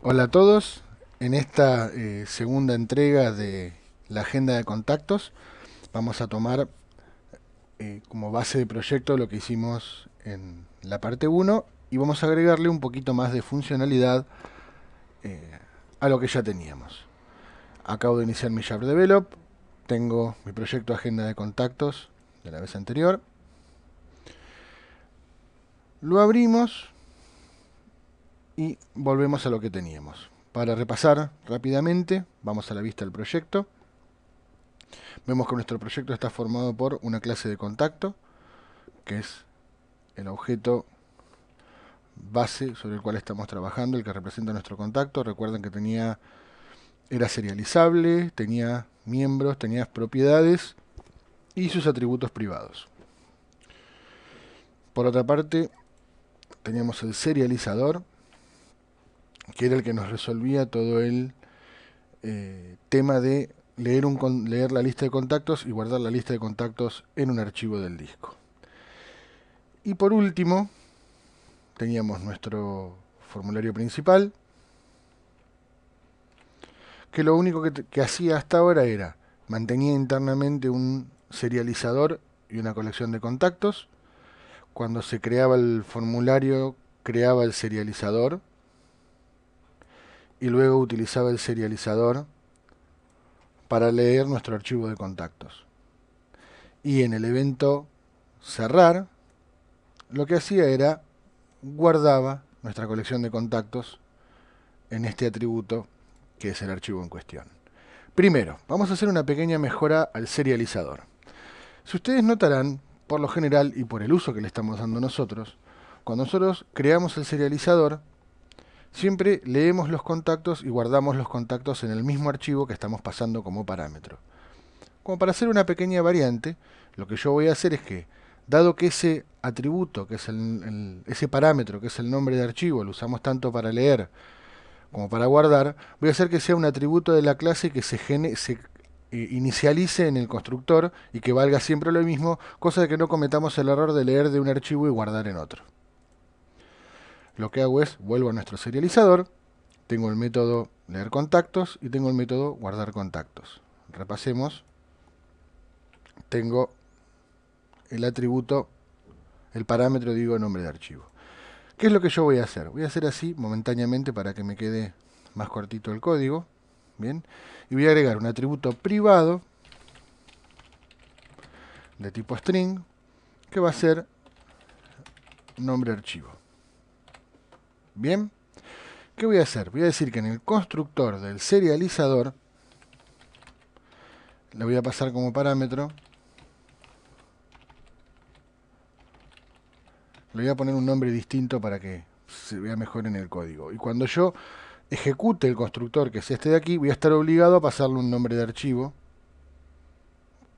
Hola a todos. En esta segunda entrega de la agenda de contactos vamos a tomar como base de proyecto lo que hicimos en la parte uno y vamos a agregarle un poquito más de funcionalidad eh, a lo que ya teníamos. Acabo de iniciar mi Sharp Develop, tengo mi proyecto agenda de contactos de la vez anterior, lo abrimos y volvemos a lo que teníamos. Para repasar rápidamente, vamos a la vista del proyecto. Vemos que nuestro proyecto está formado por una clase de contacto, que es el objeto base sobre el cual estamos trabajando, el que representa nuestro contacto. Recuerden que era serializable, tenía miembros, tenía propiedades y sus atributos privados. Por otra parte, teníamos el serializador, que era el que nos resolvía todo el tema de leer la lista de contactos y guardar la lista de contactos en un archivo del disco. Y por último, teníamos nuestro formulario principal, que lo único que hacía hasta ahora era mantenía internamente un serializador y una colección de contactos. Cuando se creaba el formulario, creaba el serializador y luego utilizaba el serializador para leer nuestro archivo de contactos. Y en el evento cerrar, lo que hacía era guardaba nuestra colección de contactos en este atributo que es el archivo en cuestión. Primero, vamos a hacer una pequeña mejora al serializador. Si ustedes notarán, por lo general y por el uso que le estamos dando nosotros, cuando nosotros creamos el serializador, siempre leemos los contactos y guardamos los contactos en el mismo archivo que estamos pasando como parámetro. Como para hacer una pequeña variante, lo que yo voy a hacer es que, dado que ese atributo, que es ese parámetro, que es el nombre de archivo, lo usamos tanto para leer como para guardar, voy a hacer que sea un atributo de la clase que se inicialice en el constructor y que valga siempre lo mismo, cosa de que no cometamos el error de leer de un archivo y guardar en otro. Lo que hago es, vuelvo a nuestro serializador, tengo el método leer contactos y tengo el método guardar contactos. Repasemos, tengo el atributo, el parámetro, digo, nombre de archivo. ¿Qué es lo que yo voy a hacer? Voy a hacer así momentáneamente para que me quede más cortito el código. Bien. Y voy a agregar un atributo privado de tipo string que va a ser nombre archivo. Bien. ¿Qué voy a hacer? Voy a decir que en el constructor del serializador le voy a pasar como parámetro, le voy a poner un nombre distinto para que se vea mejor en el código. Y cuando yo ejecute el constructor, que es este de aquí, voy a estar obligado a pasarle un nombre de archivo,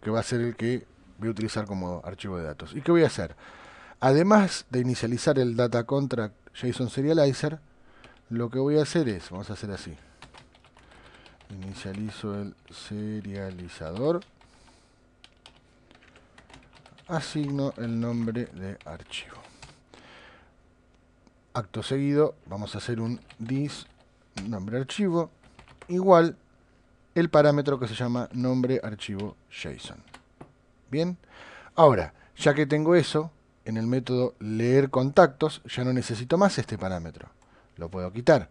que va a ser el que voy a utilizar como archivo de datos. ¿Y qué voy a hacer? Además de inicializar el data contract JSON serializer, lo que voy a hacer es, vamos a hacer así, inicializo el serializador, asigno el nombre de archivo. Acto seguido vamos a hacer un dis nombre archivo igual el parámetro que se llama nombre archivo JSON. Bien, ahora, ya que tengo eso, en el método leer contactos ya no necesito más este parámetro. Lo puedo quitar.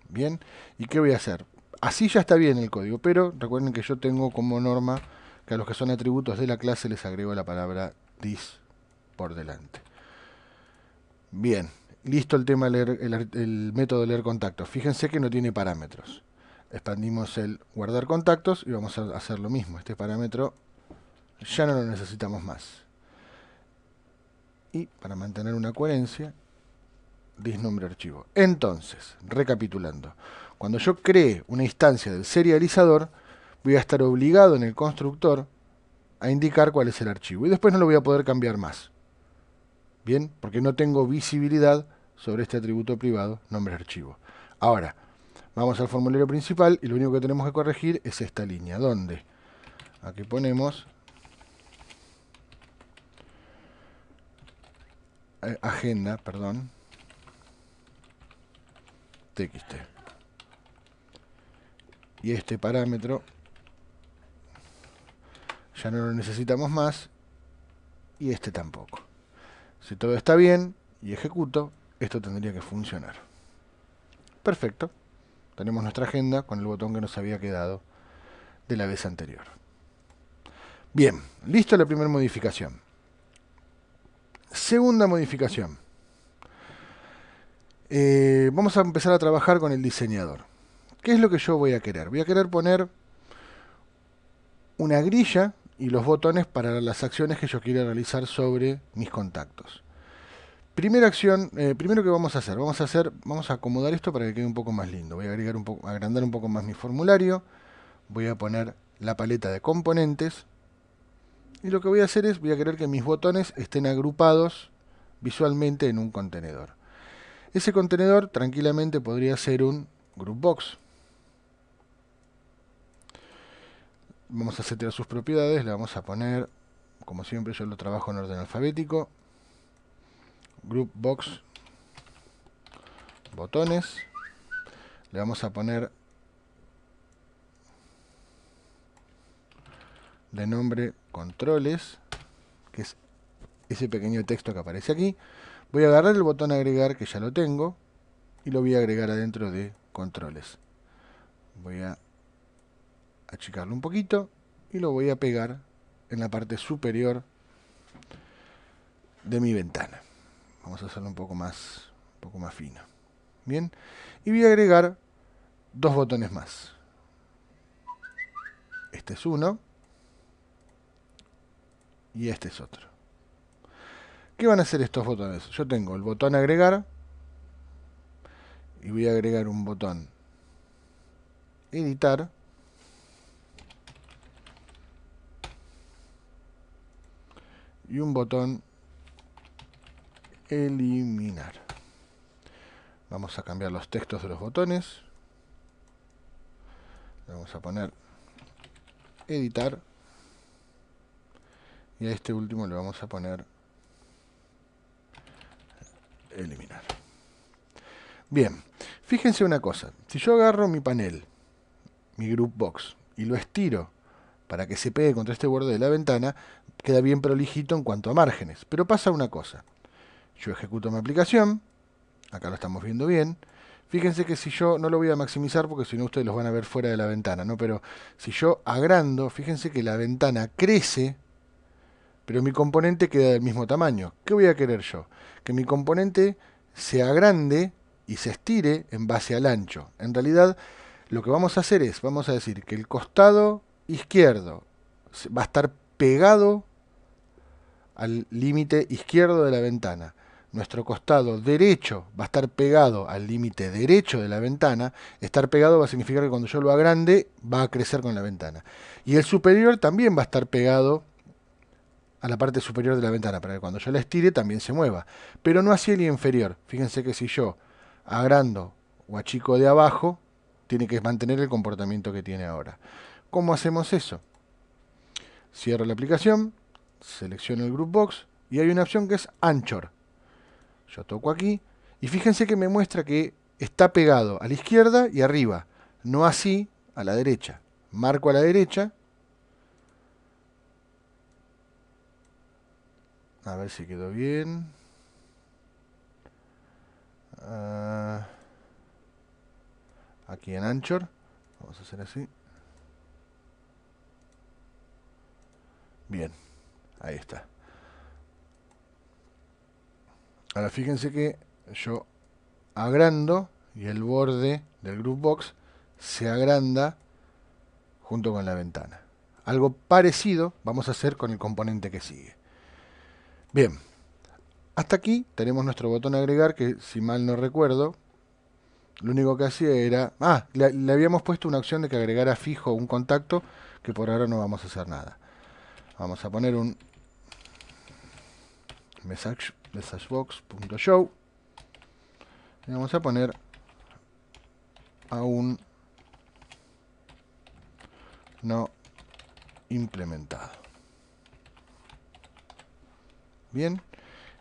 Bien, ¿y qué voy a hacer? Así ya está bien el código, pero recuerden que yo tengo como norma que a los que son atributos de la clase les agrego la palabra this por delante. Bien, listo el tema de leer, el método de leer contactos. Fíjense que no tiene parámetros. Expandimos el guardar contactos y vamos a hacer lo mismo. Este parámetro ya no lo necesitamos más. Y para mantener una coherencia, this nombre archivo. Entonces, recapitulando, cuando yo cree una instancia del serializador, voy a estar obligado en el constructor a indicar cuál es el archivo. Y después no lo voy a poder cambiar más. Bien, porque no tengo visibilidad sobre este atributo privado, nombre archivo. Ahora, vamos al formulario principal y lo único que tenemos que corregir es esta línea, donde aquí ponemos agenda, perdón, txt. Y este parámetro ya no lo necesitamos más, y este tampoco. Si todo está bien y ejecuto, esto tendría que funcionar. Perfecto. Tenemos nuestra agenda con el botón que nos había quedado de la vez anterior. Bien, listo la primera modificación. Segunda modificación. Vamos a empezar a trabajar con el diseñador. ¿Qué es lo que yo voy a querer? Voy a querer poner una grilla y los botones para las acciones que yo quiero realizar sobre mis contactos. Primera acción, primero que vamos a hacer, vamos a acomodar esto para que quede un poco más lindo. Voy a agregar agrandar un poco más mi formulario. Voy a poner la paleta de componentes. Y lo que voy a hacer es, voy a querer que mis botones estén agrupados visualmente en un contenedor. Ese contenedor tranquilamente podría ser un groupbox. Vamos a setear sus propiedades, le vamos a poner, como siempre yo lo trabajo en orden alfabético, groupbox botones. Le vamos a poner de nombre controles, que es ese pequeño texto que aparece aquí. Voy a agarrar el botón agregar, que ya lo tengo, y lo voy a agregar adentro de controles. Voy a achicarlo un poquito y lo voy a pegar en la parte superior de mi ventana. Vamos a hacerlo un poco más fino. Bien, y voy a agregar dos botones más. Este es uno y este es otro. ¿Qué van a hacer estos botones? Yo tengo el botón agregar y voy a agregar un botón editar y un botón eliminar. Vamos a cambiar los textos de los botones. Le vamos a poner editar y a este último le vamos a poner eliminar. Bien, fíjense una cosa. Si yo agarro mi panel, mi groupbox, y lo estiro para que se pegue contra este borde de la ventana, queda bien prolijito en cuanto a márgenes. Pero pasa una cosa. Yo ejecuto mi aplicación. Acá lo estamos viendo bien. Fíjense que si yo no lo voy a maximizar porque si no ustedes los van a ver fuera de la ventana, ¿no? Pero si yo agrando, fíjense que la ventana crece, pero mi componente queda del mismo tamaño. ¿Qué voy a querer yo? Que mi componente se agrande y se estire en base al ancho. En realidad, lo que vamos a hacer es, vamos a decir que el costado izquierdo va a estar pegado al límite izquierdo de la ventana. Nuestro costado derecho va a estar pegado al límite derecho de la ventana. Estar pegado va a significar que cuando yo lo agrande va a crecer con la ventana. Y el superior también va a estar pegado a la parte superior de la ventana, para que cuando yo la estire también se mueva. Pero no así el inferior. Fíjense que si yo agrando o achico de abajo, tiene que mantener el comportamiento que tiene ahora. ¿Cómo hacemos eso? Cierro la aplicación, selecciono el groupbox y hay una opción que es Anchor. Yo toco aquí y fíjense que me muestra que está pegado a la izquierda y arriba, no así a la derecha. Marco a la derecha. A ver si quedó bien. Aquí en Anchor. Vamos a hacer así. Bien, ahí está. Ahora fíjense que yo agrando y el borde del groupbox se agranda junto con la ventana. Algo parecido vamos a hacer con el componente que sigue. Bien, hasta aquí tenemos nuestro botón agregar que, si mal no recuerdo, lo único que hacía era... le habíamos puesto una opción de que agregara fijo un contacto, que por ahora no vamos a hacer nada. Vamos a poner un messagebox.show y vamos a poner aún no implementado. Bien,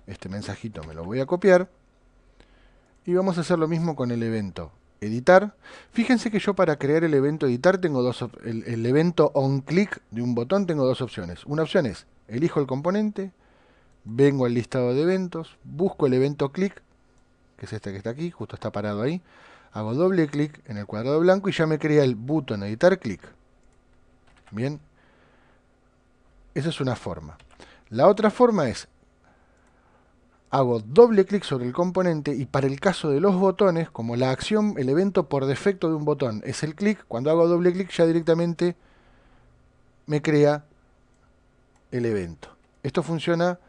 este mensajito me lo voy a copiar y vamos a hacer lo mismo con el evento editar. Fíjense que yo para crear el evento editar tengo el evento onClick de un botón tengo dos opciones. Una opción es, elijo el componente, vengo al listado de eventos, busco el evento click, que es este que está aquí, justo está parado ahí, hago doble clic en el cuadrado blanco y ya me crea el botón editar click. Bien, esa es una forma. La otra forma es, hago doble clic sobre el componente y para el caso de los botones, como la acción, el evento por defecto de un botón es el clic, cuando hago doble clic ya directamente me crea el evento. Esto funciona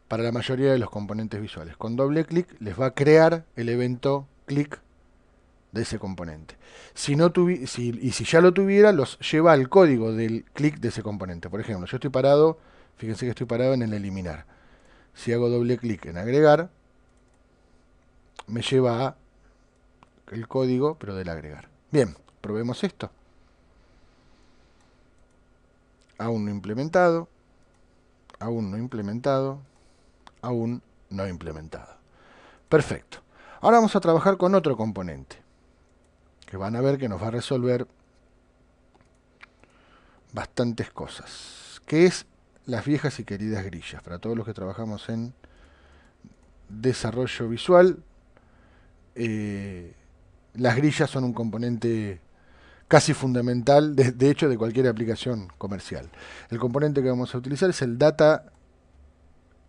para la mayoría de los componentes visuales. Con doble clic les va a crear el evento clic de ese componente. Si ya lo tuviera, los lleva al código del clic de ese componente. Por ejemplo, yo estoy parado, fíjense que estoy parado en el eliminar. Si hago doble clic en agregar, me lleva a el código, pero del agregar. Bien, probemos esto. Aún no implementado, aún no implementado, aún no implementado. Perfecto. Ahora vamos a trabajar con otro componente, que van a ver que nos va a resolver bastantes cosas, que es las viejas y queridas grillas. Para todos los que trabajamos en desarrollo visual, las grillas son un componente casi fundamental, de hecho, de cualquier aplicación comercial. El componente que vamos a utilizar es el Data,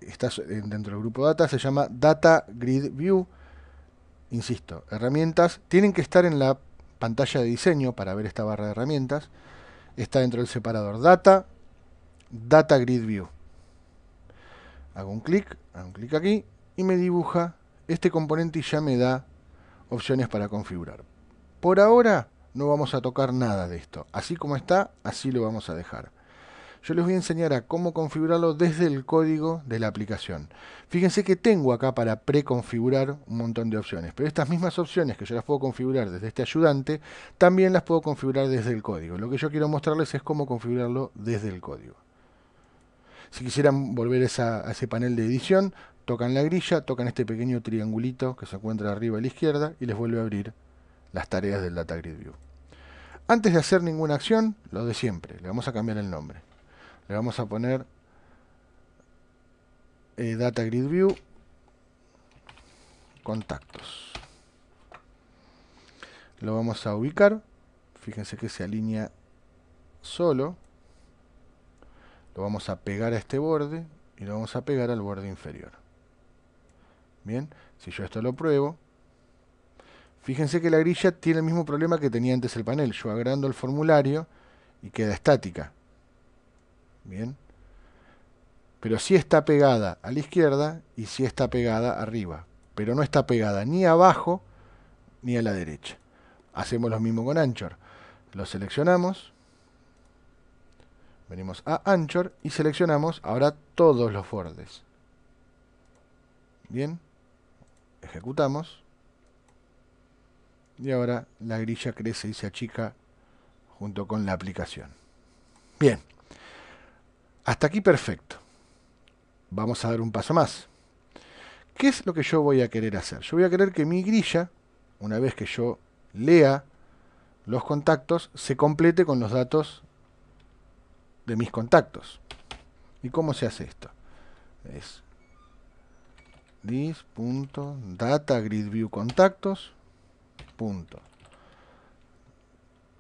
está dentro del grupo Data, se llama Data Grid View. Insisto, herramientas, tienen que estar en la pantalla de diseño para ver esta barra de herramientas. Está dentro del separador Data, Data Grid View. Hago un clic aquí y me dibuja este componente y ya me da opciones para configurar. Por ahora no vamos a tocar nada de esto. Así como está, así lo vamos a dejar. Yo les voy a enseñar a cómo configurarlo desde el código de la aplicación. Fíjense que tengo acá para preconfigurar un montón de opciones, pero estas mismas opciones que yo las puedo configurar desde este ayudante, también las puedo configurar desde el código. Lo que yo quiero mostrarles es cómo configurarlo desde el código. Si quisieran volver a ese panel de edición, tocan la grilla, tocan este pequeño triangulito que se encuentra arriba a la izquierda y les vuelve a abrir las tareas del Data Grid View. Antes de hacer ninguna acción, lo de siempre, le vamos a cambiar el nombre. Le vamos a poner Data Grid View contactos. Lo vamos a ubicar. Fíjense que se alinea solo. Lo vamos a pegar a este borde y lo vamos a pegar al borde inferior. Bien, si yo esto lo pruebo, fíjense que la grilla tiene el mismo problema que tenía antes el panel. Yo agrando el formulario y queda estática. Bien. Pero sí está pegada a la izquierda y sí está pegada arriba. Pero no está pegada ni abajo ni a la derecha. Hacemos lo mismo con Anchor. Lo seleccionamos. Venimos a Anchor y seleccionamos ahora todos los bordes. Bien. Ejecutamos. Y ahora la grilla crece y se achica junto con la aplicación. Bien. Hasta aquí perfecto. Vamos a dar un paso más. ¿Qué es lo que yo voy a querer hacer? Yo voy a querer que mi grilla, una vez que yo lea los contactos, se complete con los datos de mis contactos. ¿Y cómo se hace esto? Es this.dataGridViewContactos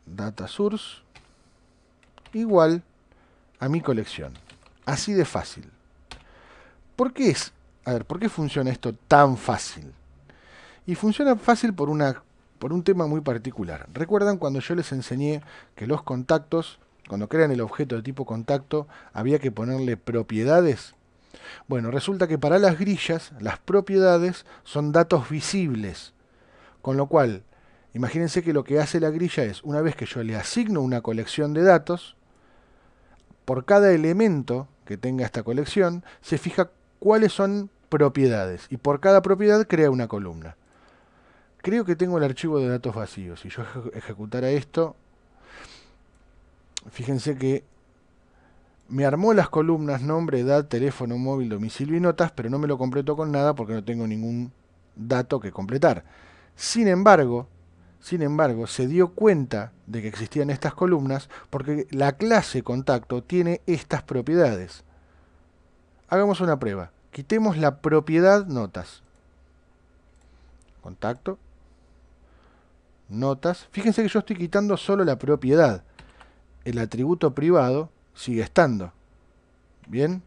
.dataSource igual a mi colección. Así de fácil. ¿Por qué funciona esto tan fácil? Y funciona fácil por un tema muy particular. ¿Recuerdan cuando yo les enseñé que los contactos, cuando crean el objeto de tipo contacto, había que ponerle propiedades? Bueno, resulta que para las grillas, las propiedades son datos visibles. Con lo cual, imagínense que lo que hace la grilla es, una vez que yo le asigno una colección de datos, por cada elemento que tenga esta colección, se fija cuáles son propiedades. Y por cada propiedad crea una columna. Creo que tengo el archivo de datos vacíos. Si yo ejecutara esto, fíjense que me armó las columnas nombre, edad, teléfono móvil, domicilio y notas, pero no me lo completó con nada porque no tengo ningún dato que completar. Sin embargo, se dio cuenta de que existían estas columnas porque la clase contacto tiene estas propiedades. Hagamos una prueba. Quitemos la propiedad notas. Contacto. Notas. Fíjense que yo estoy quitando solo la propiedad. El atributo privado sigue estando. ¿Bien?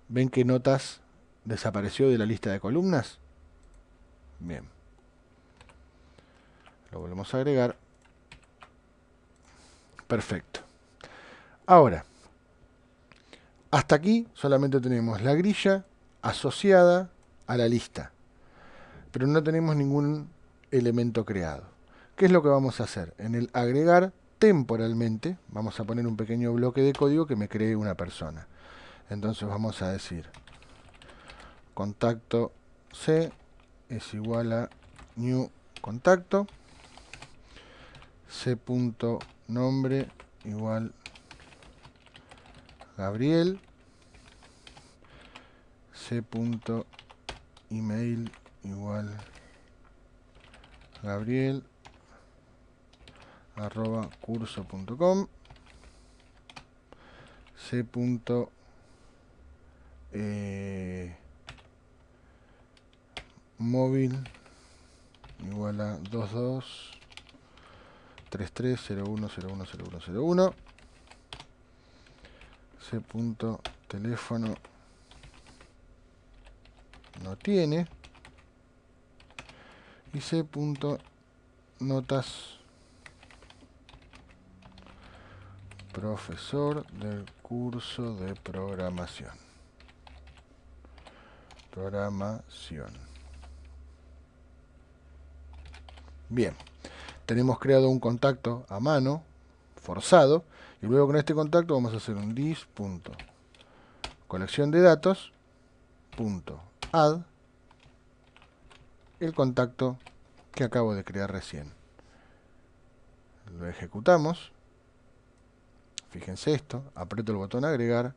¿Ven que notas desapareció de la lista de columnas? Bien. Lo volvemos a agregar. Perfecto. Ahora, hasta aquí solamente tenemos la grilla asociada a la lista, pero no tenemos ningún elemento creado. ¿Qué es lo que vamos a hacer? En el agregar temporalmente, vamos a poner un pequeño bloque de código que me cree una persona. Entonces vamos a decir contacto C es igual a new contacto, C.nombre igual Gabriel, C.email igual Gabriel @curso.com, C. móvil igual a 223301010101, C. teléfono no tiene, y C. notas profesor del curso de programación. Bien, tenemos creado un contacto a mano, forzado, y luego con este contacto vamos a hacer un dis.colección de datos, .add, el contacto que acabo de crear recién. Lo ejecutamos. Fíjense esto, aprieto el botón agregar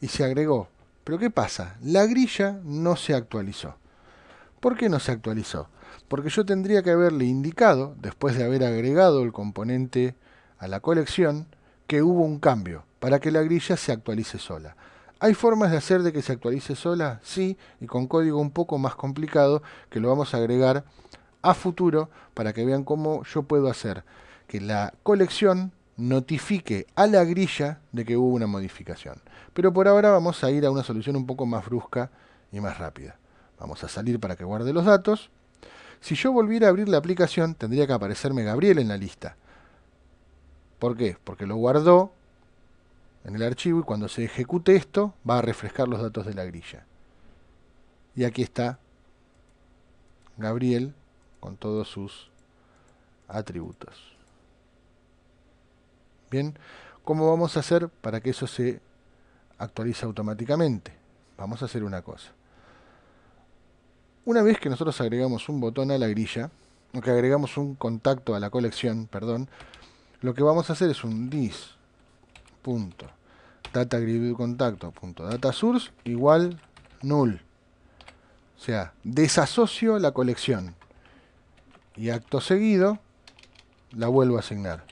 y se agregó. Pero ¿qué pasa? La grilla no se actualizó. ¿Por qué no se actualizó? Porque yo tendría que haberle indicado, después de haber agregado el componente a la colección, que hubo un cambio, para que la grilla se actualice sola. ¿Hay formas de hacer de que se actualice sola? Sí, y con código un poco más complicado, que lo vamos a agregar a futuro, para que vean cómo yo puedo hacer que la colección notifique a la grilla de que hubo una modificación. Pero por ahora vamos a ir a una solución un poco más brusca y más rápida. Vamos a salir para que guarde los datos. Si yo volviera a abrir la aplicación, tendría que aparecerme Gabriel en la lista. ¿Por qué? Porque lo guardó en el archivo y cuando se ejecute esto, va a refrescar los datos de la grilla. Y aquí está Gabriel con todos sus atributos. Bien, ¿cómo vamos a hacer para que eso se actualice automáticamente? Vamos a hacer una cosa. Una vez que nosotros agregamos un botón a la grilla, o que agregamos un contacto a la colección, perdón, lo que vamos a hacer es un dis.dataGridContacto.dataSource igual null. O sea, desasocio la colección y acto seguido la vuelvo a asignar.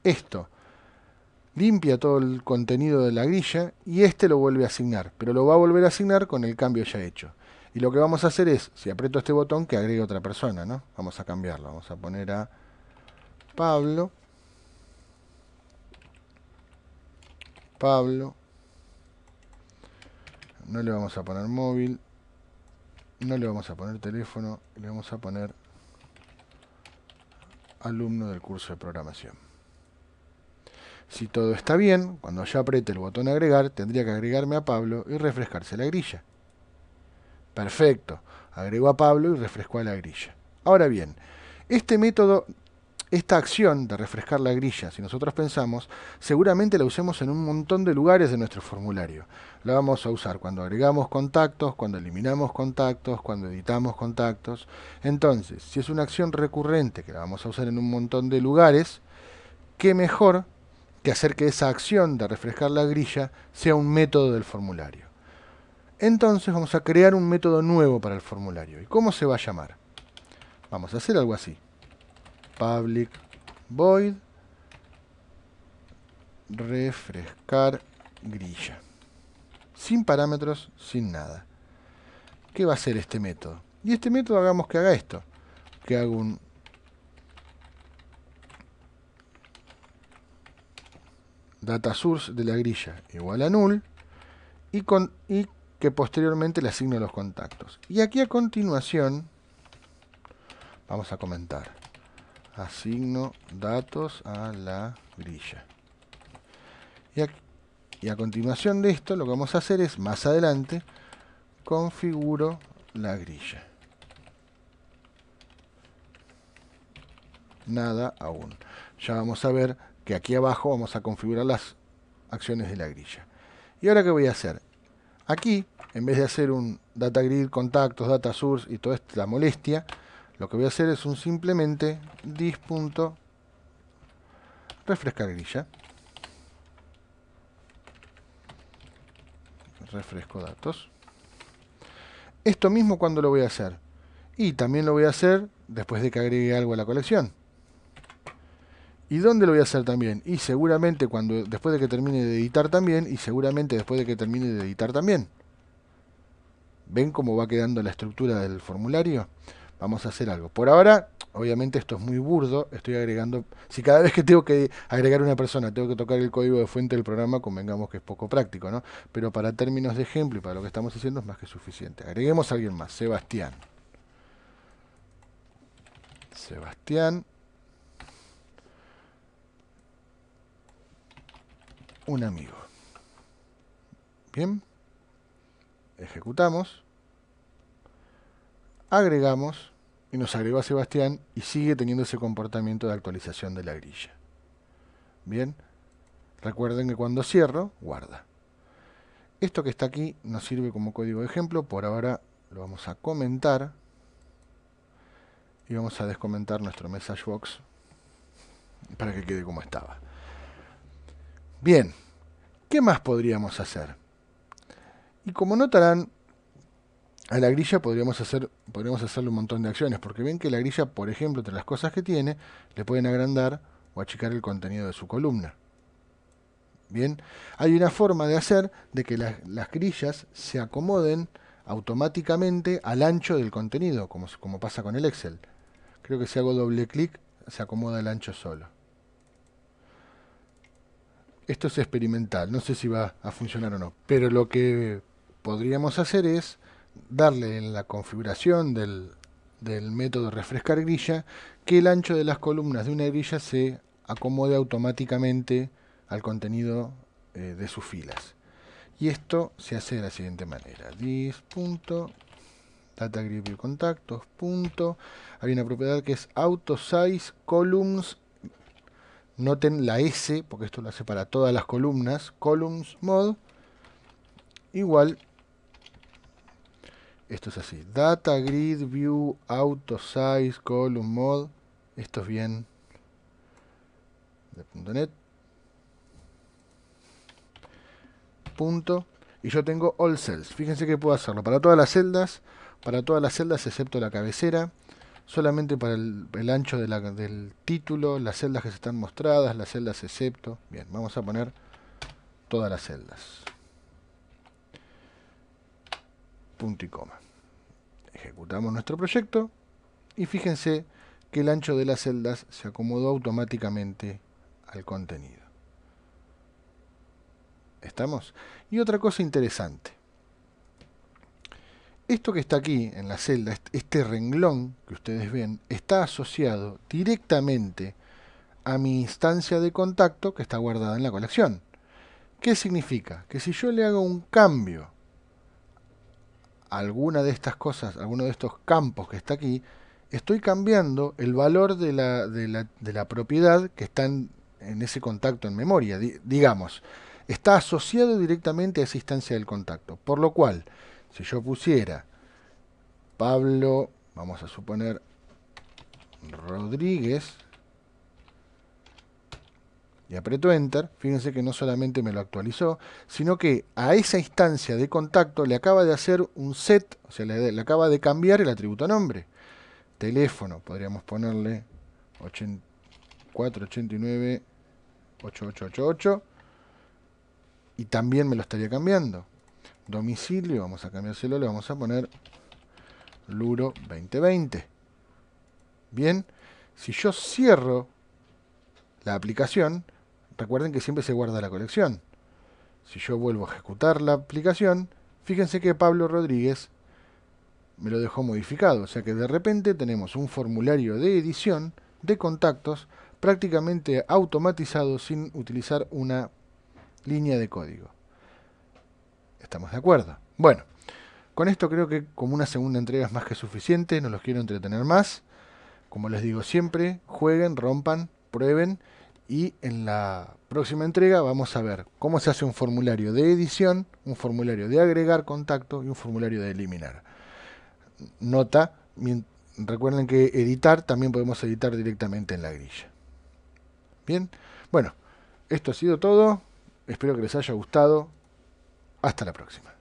Esto limpia todo el contenido de la grilla y este lo vuelve a asignar, pero lo va a volver a asignar con el cambio ya hecho. Y lo que vamos a hacer es, si aprieto este botón, que agregue otra persona, ¿no? Vamos a cambiarlo, vamos a poner a Pablo. No le vamos a poner móvil, no le vamos a poner teléfono, le vamos a poner alumno del curso de programación. Si todo está bien, cuando yo apriete el botón agregar, tendría que agregarme a Pablo y refrescarse la grilla. Perfecto, agrego a Pablo y refresco a la grilla. Ahora bien, este método, esta acción de refrescar la grilla, si nosotros pensamos, seguramente la usemos en un montón de lugares de nuestro formulario. La vamos a usar cuando agregamos contactos, cuando eliminamos contactos, cuando editamos contactos. Entonces, si es una acción recurrente que la vamos a usar en un montón de lugares, qué mejor que hacer que esa acción de refrescar la grilla sea un método del formulario. Entonces vamos a crear un método nuevo para el formulario. ¿Y cómo se va a llamar? Vamos a hacer algo así. Public void refrescar grilla. Sin parámetros, sin nada. ¿Qué va a hacer este método? Y este método hagamos que haga esto. Que haga un data source de la grilla igual a null y que posteriormente le asigno los contactos. Y aquí a continuación vamos a comentar. Asigno datos a la grilla. Y a continuación de esto lo que vamos a hacer es, más adelante, configuro la grilla. Nada aún. Ya vamos a ver que aquí abajo vamos a configurar las acciones de la grilla. ¿Y ahora qué voy a hacer? Aquí, en vez de hacer un data grid, contactos, data source y toda esta molestia, lo que voy a hacer es un simplemente dis.refrescar grilla. Refresco datos. Esto mismo, ¿cuándo lo voy a hacer? Y también lo voy a hacer después de que agregue algo a la colección. ¿Y dónde lo voy a hacer también? Y seguramente después de que termine de editar también, y seguramente después de que termine de editar también. ¿Ven cómo va quedando la estructura del formulario? Vamos a hacer algo. Por ahora, obviamente esto es muy burdo, estoy agregando... Si cada vez que tengo que agregar una persona tengo que tocar el código de fuente del programa, convengamos que es poco práctico, ¿no? Pero para términos de ejemplo y para lo que estamos haciendo es más que suficiente. Agreguemos a alguien más, Sebastián. Sebastián. Un amigo. Bien. Ejecutamos. Agregamos. Y nos agregó a Sebastián y sigue teniendo ese comportamiento de actualización de la grilla. Bien. Recuerden que cuando cierro, guarda. Esto que está aquí nos sirve como código de ejemplo. Por ahora lo vamos a comentar. Y vamos a descomentar nuestro message box para que quede como estaba. Bien. ¿Qué más podríamos hacer? Y como notarán, a la grilla podríamos hacerle un montón de acciones, porque ven que la grilla, por ejemplo, entre las cosas que tiene, le pueden agrandar o achicar el contenido de su columna. Bien, hay una forma de hacer de que las grillas se acomoden automáticamente al ancho del contenido, como pasa con el Excel. Creo que si hago doble clic, se acomoda el ancho solo. Esto es experimental, no sé si va a funcionar o no, pero lo que podríamos hacer es darle en la configuración del método refrescar grilla que el ancho de las columnas de una grilla se acomode automáticamente al contenido de sus filas. Y esto se hace de la siguiente manera. Dis.DataGridViewContactos. Hay una propiedad que es AutoSizeColumns. Noten la S, porque esto lo hace para todas las columnas. ColumnsMod igual. Esto es así. DataGridViewAutoSizeColumnMod. Esto es bien de .NET. Punto. Y yo tengo all cells. Fíjense que puedo hacerlo para todas las celdas excepto la cabecera. Solamente para el ancho del título, las celdas que se están mostradas, las celdas excepto. Bien, vamos a poner todas las celdas. Punto y coma. Ejecutamos nuestro proyecto y fíjense que el ancho de las celdas se acomodó automáticamente al contenido. ¿Estamos? Y otra cosa interesante. Esto que está aquí en la celda, este renglón que ustedes ven, está asociado directamente a mi instancia de contacto que está guardada en la colección. ¿Qué significa? Que si yo le hago un cambio a alguna de estas cosas, a alguno de estos campos que está aquí, estoy cambiando el valor de la propiedad que está en ese contacto en memoria. Digamos, está asociado directamente a esa instancia del contacto. Por lo cual, si yo pusiera Pablo, vamos a suponer Rodríguez, y aprieto Enter, fíjense que no solamente me lo actualizó, sino que a esa instancia de contacto le acaba de hacer un set, o sea, le acaba de cambiar el atributo nombre. Teléfono, podríamos ponerle 489 8888 y también me lo estaría cambiando. Domicilio, vamos a cambiárselo, le vamos a poner Luro 2020. Bien, si yo cierro la aplicación, recuerden que siempre se guarda la colección. Si yo vuelvo a ejecutar la aplicación, fíjense que Pablo Rodríguez me lo dejó modificado. O sea que de repente tenemos un formulario de edición de contactos prácticamente automatizado sin utilizar una línea de código. ¿Estamos de acuerdo? Bueno, con esto creo que como una segunda entrega es más que suficiente, no los quiero entretener más. Como les digo siempre, jueguen, rompan, prueben y en la próxima entrega vamos a ver cómo se hace un formulario de edición, un formulario de agregar contacto y un formulario de eliminar. Nota, recuerden que editar también podemos editar directamente en la grilla. Bien, bueno, esto ha sido todo. Espero que les haya gustado. Hasta la próxima.